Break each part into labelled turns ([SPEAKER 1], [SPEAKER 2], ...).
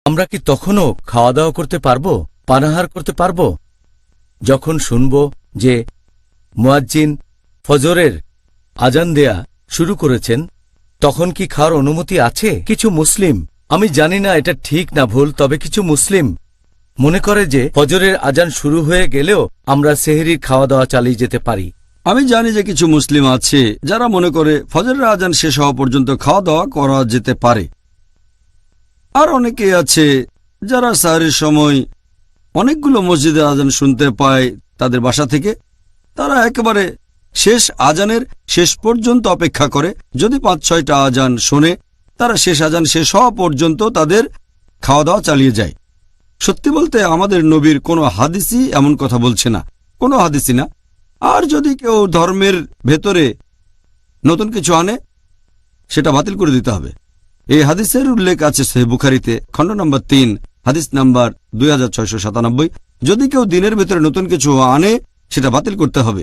[SPEAKER 1] আমরা কি তখনও খাওয়া দাওয়া করতে পারবো, পানাহার করতে পারবো? যখন শুনব যে মুয়াজ্জিন ফজরের আজান দেয়া শুরু করেছেন, তখন কি খাওয়ার অনুমতি আছে? কিছু মুসলিম, আমি জানি না এটা ঠিক না ভুল, তবে কিছু মুসলিম মনে করে যে ফজরের আজান শুরু হয়ে গেলেও আমরা সেহরির খাওয়া দাওয়া চালিয়ে যেতে পারি।
[SPEAKER 2] আমি জানি যে কিছু মুসলিম আছে যারা মনে করে ফজরের আজান শেষ হওয়া পর্যন্ত খাওয়া দাওয়া করা যেতে পারে। আর অনেকে আছে যারা সাহরির সময় অনেকগুলো মসজিদের আজান শুনতে পায় তাদের বাসা থেকে। তারা একেবারে শেষ আজানের শেষ পর্যন্ত অপেক্ষা করে। যদি ৫-৬টা আজান শোনে, তারা শেষ আজান শেষ হওয়া পর্যন্ত তাদের খাওয়া দাওয়া চালিয়ে যায়। সত্যি বলতে আমাদের নবীর কোনো হাদিসই এমন কথা বলছে না, কোনো হাদিসই না। আর যদি কেউ ধর্মের ভেতরে নতুন কিছু আনে, সেটা বাতিল করে দিতে হবে। এই হাদিসের উল্লেখ আছে সহিহ বুখারীতে, খণ্ড নম্বর ৩, হাদিস নাম্বার 2697। যদি কেউ দিনের ভেতরে নতুন কিছু আনে, সেটা বাতিল করতে হবে।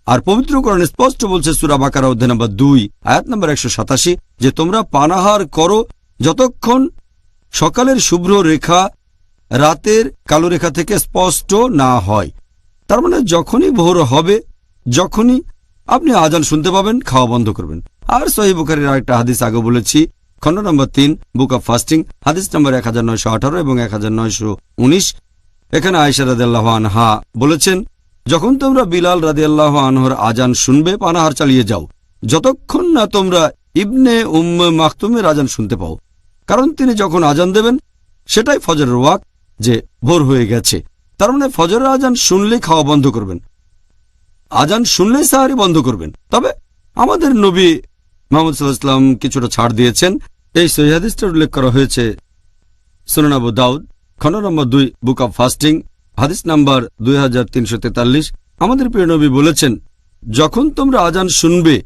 [SPEAKER 2] আর পবিত্র কোরআনে স্পষ্ট বলছে সূরা বাকারা অধ্যায় নম্বর ২, আয়াত নম্বর ১৮৭, যে তোমরা পানাহার করো যতক্ষণ সকালের শুভ্র রেখা রাতের কালো রেখা থেকে স্পষ্ট না হয়। তার মানে যখনই ভোর হবে, যখনই আপনি আজান শুনতে পাবেন, খাওয়া বন্ধ করবেন। আর সহিহ বুখারীর আরেকটা হাদিস আগে বলেছি, খণ্ড নম্বর ৩, বুক অব ফাস্টিং, হাদিস নম্বর 1918 এবং 1919। এখানে আয়েশা রাদিয়াল্লাহু আনহা বলেছেন, যখন তোমরা বিলাল রাদিয়াল্লাহু আনহুর আজান শুনবে, পানাহার চালিয়ে যাও যতক্ষণ না তোমরা ইবনে মাকতুমের আজান শুনতে পাও, কারণ তিনি যখন আজান দেবেন সেটাই ফজরের ওয়াক্ত, যে ভোর হয়ে গেছে। তার মানে ফজরের আজান শুনলেই খাওয়া বন্ধ করবেন, আজান শুনলেই সাহারি বন্ধ করবেন। তবে আমাদের নবী মুহাম্মদ সাল্লাল্লাহু আলাইহি ওয়াসাল্লাম কিছুটা ছাড় দিয়েছেন। এই সহিহ হাদিসটা উল্লেখ করা হয়েছে সুনান আবু দাউদ, খণ্ড নম্বর ২, বুক অব ফাস্টিং, হাদিস নাম্বার 2343। আমাদের প্রিয় নবী বলেছেন, যখন তোমরা আজান শুনবে,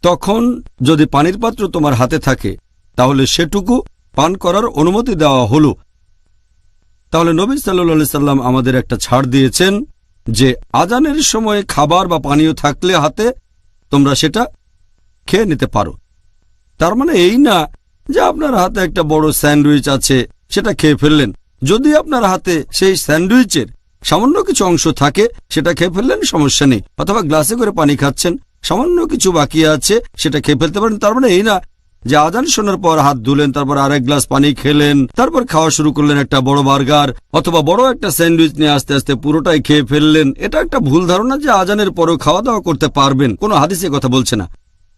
[SPEAKER 2] তখন যদি পানির পাত্র তোমার হাতে থাকে, তাহলে সেটুকু পান করার অনুমতি দেওয়া হলো। তাহলে নবী সাল্লাল্লাহু আলাইহি সাল্লাম আমাদের একটা ছাড় দিয়েছেন যে আজানের সময় খাবার বা পানীয় থাকলে হাতে, তোমরা সেটা খেয়ে নিতে পারো। তার মানে এই না যে আপনার হাতে একটা বড় স্যান্ডউইচ আছে, সেটা খেয়ে ফেললেন। যদি আপনার হাতে সেই স্যান্ডউইচের সামান্য কিছু অংশ থাকে, সেটা খেয়ে ফেললেন, সমস্যা নেই। অথবা গ্লাসে করে পানি খাচ্ছেন, সামান্য কিছু বাকি আছে, সেটা খেয়ে ফেলতে পারেন। তার মানে এই না যে আজান শোনার পর হাত ধুলেন, তারপর আরেক গ্লাস পানি খেলেন, তারপর খাওয়া শুরু করলেন একটা বড় বার্গার অথবা বড় একটা স্যান্ডউইচ নিয়ে আস্তে আস্তে পুরোটাই খেয়ে ফেললেন। এটা একটা ভুল ধারণা যে আজানের পরও খাওয়া দাওয়া করতে পারবেন। কোনো হাদিসে কথা বলছে না।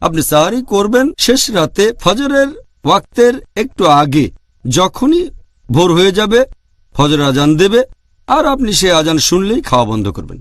[SPEAKER 2] আপনি সাহারি করবেন শেষ রাতে ফজরের ওয়াক্তের একটু আগে, যখনই ভোর হয়ে যাবে ফজর আজান দেবে, আর আপনি সে আজান শুনলেই খাওয়া বন্ধ করবেন।